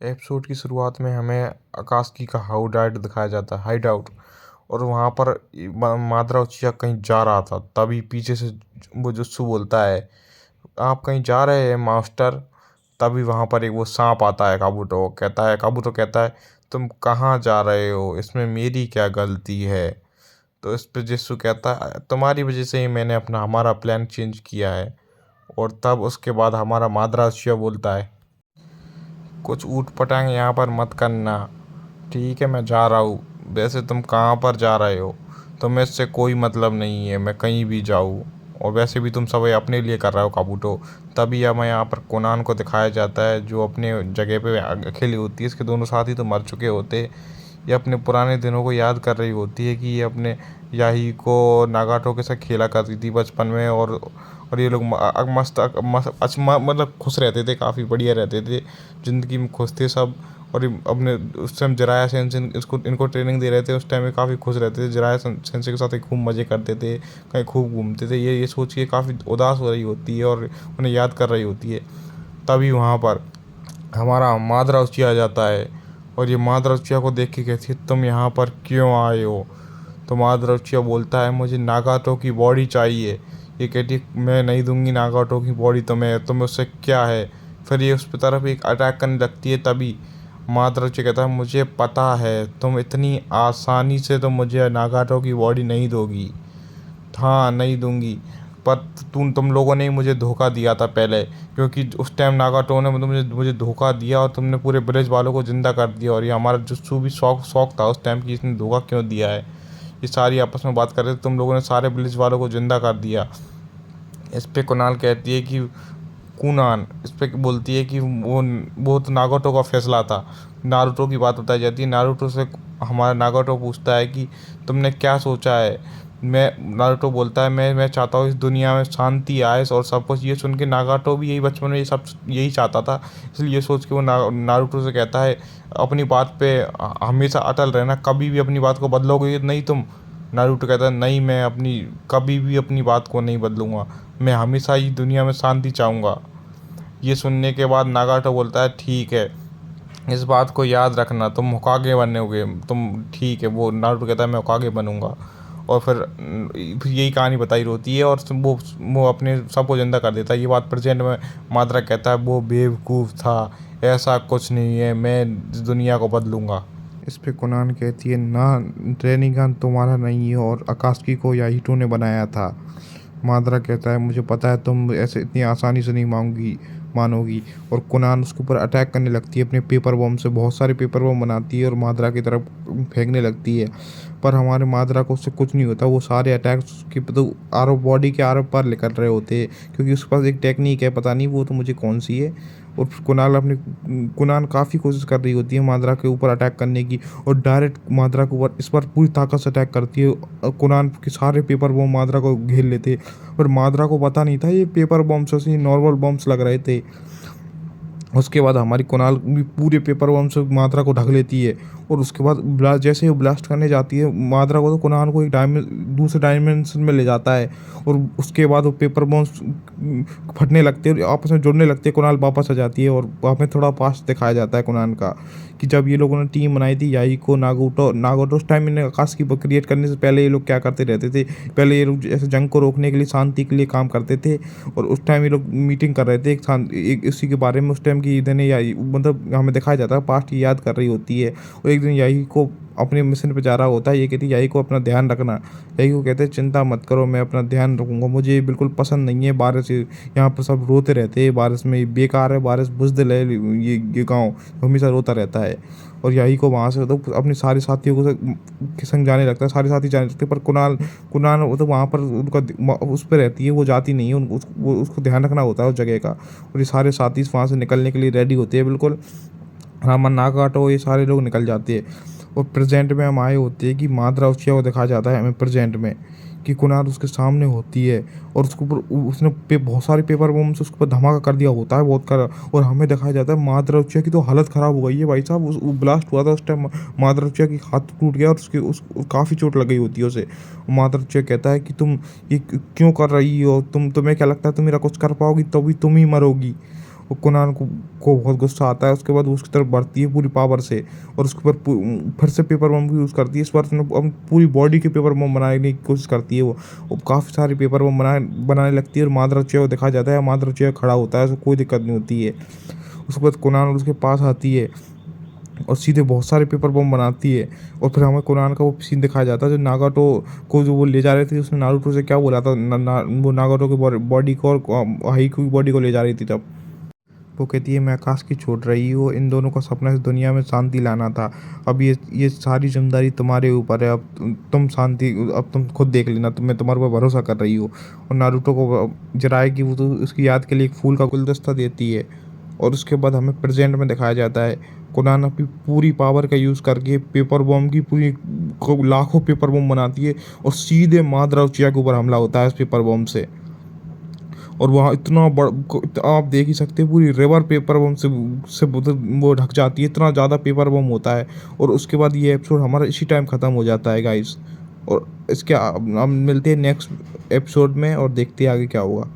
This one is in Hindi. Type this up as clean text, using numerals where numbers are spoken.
एपिसोड की शुरुआत में हमें आकाश का हाउड आउट दिखाया जाता है, हाइड आउट। और वहाँ पर माद्रा उचिया कहीं जा रहा था, तभी पीछे से वो जुत्सु बोलता है, आप कहीं जा रहे हैं मास्टर। तभी वहाँ पर एक वो सांप आता है, काबूतो कहता है, तुम कहाँ जा रहे हो, इसमें मेरी क्या गलती है। तो इस पे जित्सु कहता है, तुम्हारी वजह से ही मैंने हमारा प्लान चेंज किया है। और तब उसके बाद हमारा माद्रा उचिया बोलता है, कुछ ऊट पटांग यहाँ पर मत करना, ठीक है मैं जा रहा हूँ। वैसे तुम कहाँ पर जा रहे हो, तुम्हें इससे कोई मतलब नहीं है, मैं कहीं भी जाऊँ। और वैसे भी तुम सब ये अपने लिए कर रहे हो काबूटो। तभी हमें यहाँ पर कोनान को दिखाया जाता है, जो अपने जगह पे अकेली होती है। इसके दोनों साथी तो मर चुके होते। ये अपने पुराने दिनों को याद कर रही होती है कि ये अपने याही को नागाटो के साथ खेला करती थी बचपन में। और ये लोग मतलब खुश रहते थे, काफ़ी बढ़िया रहते थे, ज़िंदगी में खुश थे सब। और ये अपने उस टाइम जिराया सेंसेन इनको ट्रेनिंग दे रहे थे, उस टाइम में काफ़ी खुश रहते थे। जिराया सेंसेन के साथ खूब मज़े करते थे, कहीं खूब घूमते थे। ये सोच के काफ़ी उदास हो रही होती है और उन्हें याद कर रही होती है। तभी वहाँ पर हमारा माद्रा उचिया आ जाता है। और ये माद्रा उचिया को देख के कहती है, तुम यहाँ पर क्यों आए हो। तो माद्रा उचिया बोलता है, मुझे नागाटो की बॉडी चाहिए। ये कहती है, मैं नहीं दूंगी नागाटो की बॉडी तुम्हें उससे क्या है। फिर ये उस तरफ एक अटैक करने लगती है। तभी माद्रा उचिया कहता है, मुझे पता है तुम इतनी आसानी से तो मुझे नागाटो की बॉडी नहीं दोगी। हाँ नहीं दूंगी, पर तुम लोगों ने ही मुझे धोखा दिया था पहले, क्योंकि उस टाइम नागाटो ने मुझे धोखा दिया और तुमने पूरे विलेज वालों को ज़िंदा कर दिया। और ये हमारा जुत्सु भी शौक शौक था उस टाइम कि इसने धोखा क्यों दिया है। ये सारी आपस में बात कर रहे थे, तुम लोगों ने सारे विलेज वालों को ज़िंदा कर दिया। इस पे कुणाल कहती है कि कुनान इस पे बोलती है कि वो तो नागाटो का फैसला था। नारुतो की बात बताई जाती है। नारुतो से हमारा नागाटो पूछता है कि तुमने क्या सोचा है। नारुतो बोलता है, मैं चाहता हूँ इस दुनिया में शांति आए और सब कुछ। ये सुन के नागाटो भी यही बचपन में ये सब यही चाहता था। इसलिए ये सोच के वो नारुतो से कहता है, अपनी बात पे हमेशा अटल रहना, कभी भी अपनी बात को बदलोगे नहीं तुम। नारुतो कहता है, नहीं मैं कभी भी अपनी बात को नहीं बदलूंगा, मैं हमेशा ही दुनिया में शांति चाहूँगा। ये सुनने के बाद नागाटो बोलता है, ठीक है इस बात को याद रखना, तुम होकागे बनोगे तुम, ठीक है। वो नारुतो कहता है, मैं होकागे बनूंगा। और फिर यही कहानी बताई होती है। और वो अपने सबको जिंदा कर देता है। ये बात प्रेजेंट में माद्रा कहता है, वो बेवकूफ़ था, ऐसा कुछ नहीं है, मैं इस दुनिया को बदलूंगा। इस पे कुनान कहती है, ना ट्रेनिगन तुम्हारा नहीं है और आकाशी को याहिटो ने बनाया था। माद्रा कहता है, मुझे पता है तुम ऐसे इतनी आसानी से नहीं मानोगी। और कुनान उसके ऊपर अटैक करने लगती है अपने पेपर बम से, बहुत सारे पेपर बम बनाती है और माद्रा की तरफ फेंकने लगती है। पर हमारे माद्रा को उससे कुछ नहीं होता। वो सारे अटैक्स उसकी तो आर बॉडी के आर पार निकल रहे होते हैं, क्योंकि उसके पास एक टेक्निक है, पता नहीं वो तो मुझे कौन सी है। और कुनान काफ़ी कोशिश कर रही होती है माद्रा के ऊपर अटैक करने की, और डायरेक्ट माद्रा के ऊपर इस बार पूरी ताकत से अटैक करती है। कुनान के सारे पेपर बम माद्रा को घेर लेते, पर माद्रा को पता नहीं था ये पेपर बम्स नॉर्मल बम्स लग रहे थे। उसके बाद हमारी कुणाल भी पूरे पेपर बम से मात्रा को ढक लेती है। और उसके बाद जैसे ही ब्लास्ट करने जाती है मात्रा को, तो कुणाल को एक दूसरे डायमेंशन में ले जाता है। और उसके बाद वो पेपर बम्स फटने लगते हैं और आपस में जुड़ने लगते हैं। कुणाल वापस आ जाती है और हमें थोड़ा पास्ट दिखाया जाता है कुणाल का, कि जब ये लोगों ने टीम बनाई थी याई को नागोटो उस टाइम इन्हें आकाश की क्रिएट करने से पहले ये लोग क्या करते रहते थे, पहले ये लोग ऐसे जंग को रोकने के लिए, शांति के लिए काम करते थे। और उस टाइम ये लोग मीटिंग कर रहे थे एक इसी के बारे में। उस टाइम की इधर याई मतलब हमें दिखाया जाता है पास्ट याद कर रही होती है। और एक दिन याई को अपने मिशन पे जा रहा होता है। ये कहती है याई को अपना ध्यान रखना। याई को कहते हैं, चिंता मत करो, मैं अपना ध्यान रखूंगा, मुझे बिल्कुल पसंद नहीं है बारिश। यहाँ पर सब रोते रहते हैं बारिश में, बेकार है बारिश, बुज़दिल है ये गाँव, हमेशा रोता रहता है। और याई को वहाँ से तो अपने सारे साथियों के संग जाने लगता है, सारे साथी जाने लगते हैं। पर कुणाल वो तो वहाँ पर उनका उस पर रहती है, वो जाती नहीं है, उसको ध्यान रखना होता है उस जगह का। और ये सारे साथी वहाँ से निकलने के लिए रेडी होते हैं बिल्कुल। रामन नागाटो ये सारे लोग निकल जाते हैं। और प्रेजेंट में हम आए होते हैं कि माद्रा उचिया को दिखाया जाता है हमें प्रेजेंट में, कि कुणाल उसके सामने होती है और उसके ऊपर उसने बहुत सारे पेपर बम से उसके ऊपर धमाका कर दिया होता है बहुत करा। और हमें दिखाया जाता है माद्रा उचिया की तो हालत ख़राब हो गई है भाई साहब। वो ब्लास्ट हुआ था उस टाइम, माद्रा उचिया की हाथ टूट गया और काफ़ी चोट लग गई होती है उसे। माद्रा उचिया कहता है कि तुम ये क्यों कर रही हो, तुम्हें क्या लगता है तुम मेरा कुछ कर पाओगी, तभी तुम ही मरोगी। वो कुनाल को बहुत गुस्सा आता है। उसके बाद वो उसकी तरफ बढ़ती है पूरी पावर से और उसके ऊपर फिर से पेपर बम की यूज़ करती है। इस बार उसने पूरी बॉडी के पेपर बम बनाने की कोशिश करती है वो काफ़ी सारे पेपर बम बनाने लगती है और मादर चेयर को दिखाया जाता है। मादर चेयर खड़ा होता है, उसको कोई दिक्कत नहीं होती है। उसके बाद कुनाल उसके पास आती है और सीधे बहुत सारे पेपर बम बनाती है और फिर हमें कुरान का वो सीन दिखाया जाता है जो नागाटो को जो वो ले जा रहे थे। उसने नारुतो से क्या बोला था, वो नागाटो के बॉडी को और हाइकू की बॉडी को ले जा रही थी तब वो कहती है मैं आकाश की छोड़ रही हूँ, इन दोनों का सपना इस दुनिया में शांति लाना था। अब ये सारी जिम्मेदारी तुम्हारे ऊपर है। अब तुम शांति, अब तुम खुद देख लेना, मैं तुम्हारे ऊपर भरोसा कर रही हूँ। और नारुतो को जराएगी वो तो उसकी याद के लिए एक फूल का गुलदस्ता देती है। और उसके बाद हमें प्रेजेंट में दिखाया जाता है कोनान अपनी पूरी पावर का यूज़ करके पेपर बम की पूरी लाखों पेपर बम बनाती है और सीधे मादरा उचिया के ऊपर हमला होता है इस पेपर बम से। और वहाँ इतना आप देख ही सकते हैं पूरी रिवर पेपर बम से वो ढक जाती है, इतना ज़्यादा पेपर बम होता है। और उसके बाद ये एपिसोड हमारा इसी टाइम ख़त्म हो जाता है गाइस। और इसके हम मिलते हैं नेक्स्ट एपिसोड में और देखते हैं आगे क्या होगा।